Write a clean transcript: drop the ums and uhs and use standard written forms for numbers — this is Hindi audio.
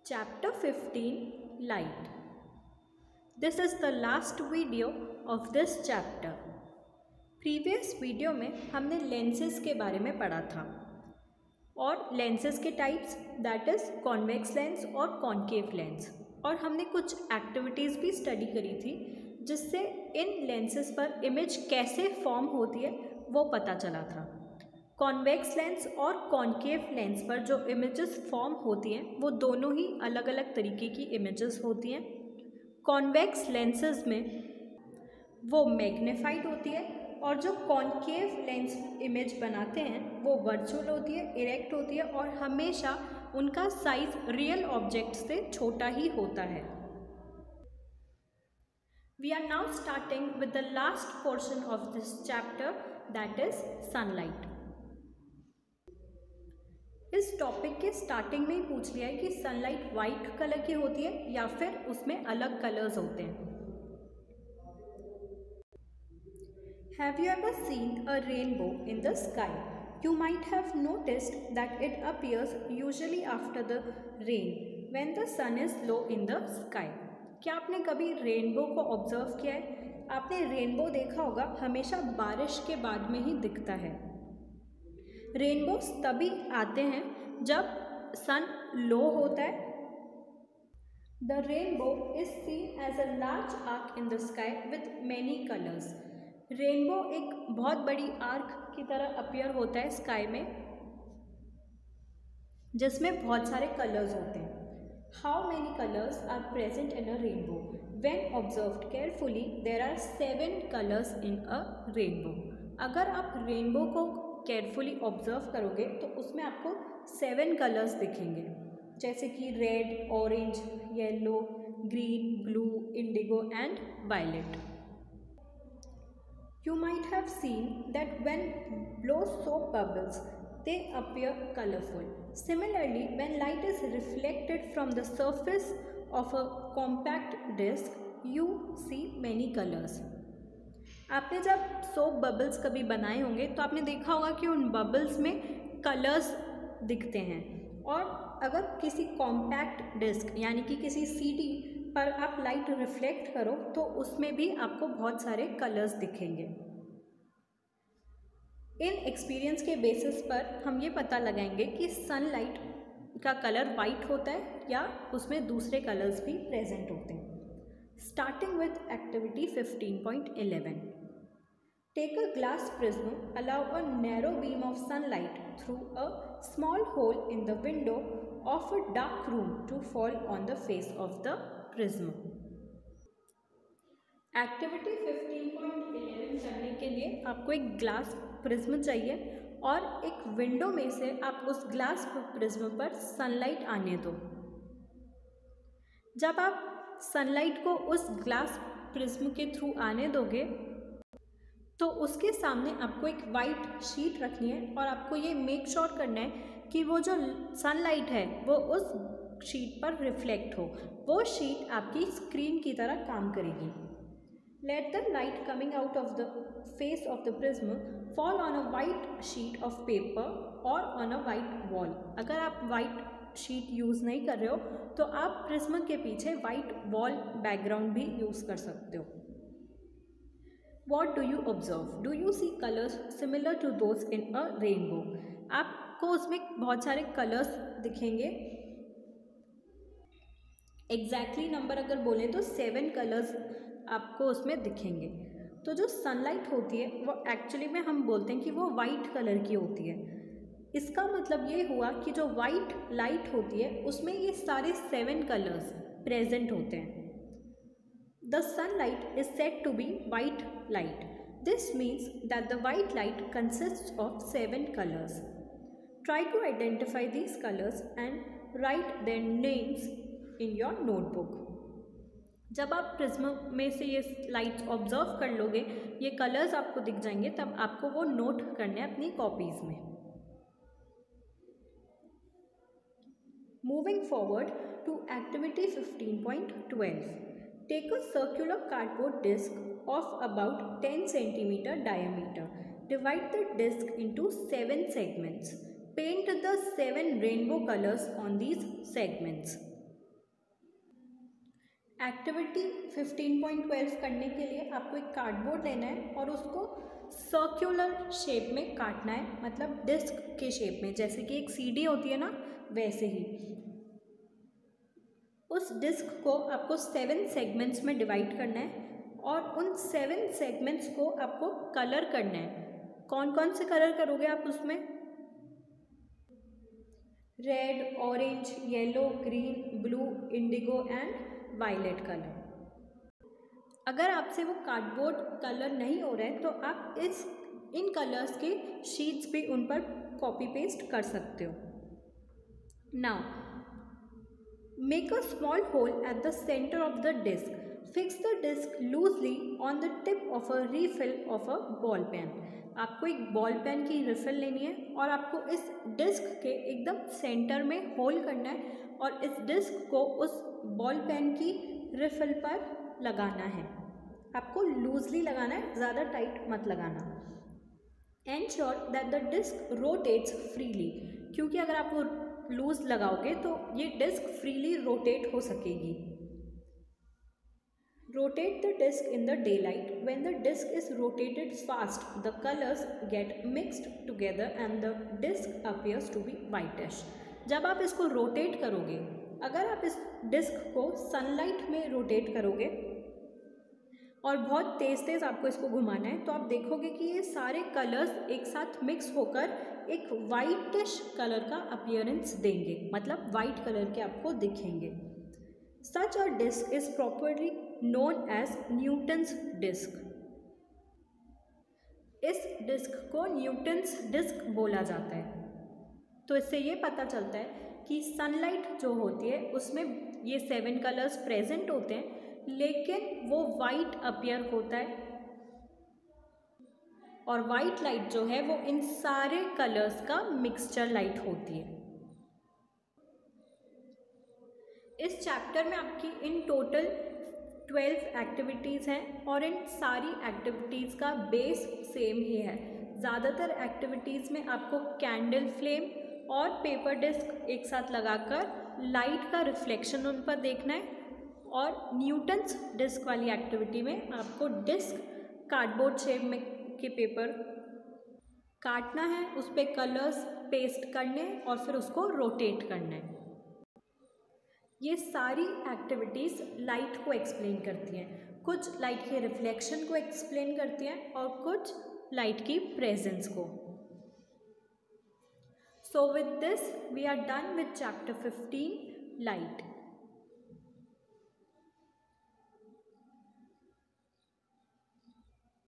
Chapter 15 Light. This is the last video of this chapter. Previous video में हमने लेंसेज के बारे में पढ़ा था और लेंसेज के types that is convex lens और कॉन्केव लेंस, और हमने कुछ एक्टिविटीज़ भी स्टडी करी थी जिससे इन लेंसेज पर इमेज कैसे फॉर्म होती है वो पता चला था। कॉन्वेक्स लेंस और कॉन्केव लेंस पर जो इमेजेस फॉर्म होती हैं वो दोनों ही अलग अलग तरीके की इमेजेस होती हैं। कॉन्वेक्स लेंसेज में वो मैग्नीफाइड होती है और जो कॉन्केव लेंस इमेज बनाते हैं वो वर्चुअल होती है, इरेक्ट होती है और हमेशा उनका साइज रियल ऑब्जेक्ट से छोटा ही होता है। We are now starting with the last portion of this chapter, that is sunlight. इस टॉपिक के स्टार्टिंग में ही पूछ लिया है कि सनलाइट वाइट कलर की होती है या फिर उसमें अलग कलर्स होते हैं। Have you ever seen a rainbow in the sky? You might have noticed that it appears usually after the rain when the sun is low in the sky. क्या आपने कभी रेनबो को ऑब्जर्व किया है? आपने रेनबो देखा होगा हमेशा बारिश के बाद में ही दिखता है। रेनबोस तभी आते हैं जब सन लो होता है। The rainbow is seen as a large arc in the sky with many colours. Rainbow एक बहुत बड़ी आर्क की तरह अपीयर होता है स्काई में जिसमें बहुत सारे कलर्स होते हैं। How many colours are present in a rainbow? When observed carefully there are 7 colours in a rainbow. अगर आप रेनबो को केयरफुली ऑब्जर्व करोगे तो उसमें आपको 7 कलर्स दिखेंगे, जैसे कि red, orange, yellow, green, blue, indigo and violet. You might have seen that when blow soap bubbles they appear colorful. Similarly, when light is reflected from the surface of a compact disc, you see many colors. आपने जब सोप बबल्स कभी बनाए होंगे तो आपने देखा होगा कि उन बबल्स में कलर्स दिखते हैं, और अगर किसी कॉम्पैक्ट डिस्क यानी कि किसी सीडी पर आप लाइट रिफ्लेक्ट करो तो उसमें भी आपको बहुत सारे कलर्स दिखेंगे। इन एक्सपीरियंस के बेसिस पर हम ये पता लगाएंगे कि सनलाइट का कलर वाइट होता है या उसमें दूसरे कलर्स भी प्रेजेंट होते हैं। Starting with activity 15.11। Take a glass prism, allow a narrow beam of sunlight through a small hole in the window of a dark room to fall on the face of the prism. Activity 15.11 करने के लिए आपको एक ग्लास प्रिज्म चाहिए और एक विंडो में से आप उस ग्लास प्रिज्म पर सनलाइट आने दो। जब आप सनलाइट को उस ग्लास प्रिज्म के थ्रू आने दोगे तो उसके सामने आपको एक वाइट शीट रखनी है और आपको ये मेक श्योर करना है कि वो जो सनलाइट है वो उस शीट पर रिफ्लेक्ट हो। वो शीट आपकी स्क्रीन की तरह काम करेगी। Let the light coming out of the face of the prism fall on a white sheet of paper or on a white wall. अगर आप white sheet यूज़ नहीं कर रहे हो तो आप प्रिज्म के पीछे white wall background भी यूज़ कर सकते हो। What do you observe? Do you see colors similar to those in a rainbow? आपको उसमें बहुत सारे कलर्स दिखेंगे। एग्जैक्टली नंबर अगर बोलें तो 7 कलर्स आपको उसमें दिखेंगे। तो जो सनलाइट होती है वो एक्चुअली में हम बोलते हैं कि वो वाइट कलर की होती है। इसका मतलब ये हुआ कि जो वाइट लाइट होती है उसमें ये सारे 7 कलर्स प्रेजेंट होते हैं। The sunlight is said to be white light. This means that the white light consists of 7 colours. Try to identify these colours and write their names in your notebook. जब आप प्रिज्म में से ये लाइट्स ऑब्जर्व कर लोगे, ये कलर्स आपको दिख जाएंगे, तब आपको वो नोट करने हैं अपनी कॉपीज में। Moving forward to activity 15.12। Take a circular cardboard disc of about 10 cm diameter. Divide the disc into 7 segments. Paint the 7 rainbow colors on these segments. Activity 15.12 करने के लिए आपको एक कार्डबोर्ड लेना है और उसको सर्कुलर शेप में काटना है, मतलब डिस्क के शेप में, जैसे कि एक सीडी होती है ना वैसे ही। उस डिस्क को आपको 7 सेगमेंट्स में डिवाइड करना है और उन 7 सेगमेंट्स को आपको कलर करना है। कौन कौन से कलर करोगे आप उसमें? Red, orange, yellow, green, blue, indigo and violet colour. अगर आपसे वो कार्डबोर्ड कलर नहीं हो रहा है तो आप इन कलर्स के शीट्स भी उन पर कॉपी पेस्ट कर सकते हो। Now make a small hole at the centre of the disc. Fix the disc loosely on the tip of a refill of a ball pen. आपको एक बॉल पेन की रिफिल लेनी है और आपको इस डिस्क के एकदम सेंटर में होल करना है और इस डिस्क को उस बॉल पेन की रिफिल पर लगाना है। आपको लूजली लगाना है, ज़्यादा टाइट मत लगाना। Ensure that the disc rotates freely, क्योंकि अगर आप वो लूज लगाओगे तो ये डिस्क फ्रीली रोटेट हो सकेगी। Rotate the disc in the daylight. When the disc is rotated fast, the colors get mixed together and the disc appears to be whitish. जब आप इसको रोटेट करोगे, अगर आप इस डिस्क को सनलाइट में रोटेट करोगे और बहुत तेज़ तेज़ आपको इसको घुमाना है तो आप देखोगे कि ये सारे कलर्स एक साथ मिक्स होकर एक वाइटिश कलर का अपीयरेंस देंगे, मतलब वाइट कलर के आपको दिखेंगे। Such a disc is properly known as Newton's disc. इस डिस्क को न्यूटन्स डिस्क बोला जाता है। तो इससे ये पता चलता है कि सनलाइट जो होती है उसमें ये 7 कलर्स प्रेजेंट होते हैं, लेकिन वो वाइट अपीयर होता है और वाइट लाइट जो है वो इन सारे कलर्स का मिक्सचर लाइट होती है। इस चैप्टर में आपकी इन टोटल 12 एक्टिविटीज़ हैं और इन सारी एक्टिविटीज़ का बेस सेम ही है। ज़्यादातर एक्टिविटीज़ में आपको कैंडल फ्लेम और पेपर डिस्क एक साथ लगाकर लाइट का रिफ्लेक्शन उन पर देखना है, और न्यूटन्स डिस्क वाली एक्टिविटी में आपको डिस्क कार्डबोर्ड शेप में के पेपर काटना है, उस पर कलर्स पेस्ट करने और फिर उसको रोटेट करना है। ये सारी एक्टिविटीज़ लाइट को एक्सप्लेन करती हैं, कुछ लाइट के रिफ्लेक्शन को एक्सप्लेन करती हैं और कुछ लाइट की प्रेजेंस को। So with this we are done with chapter 15 light.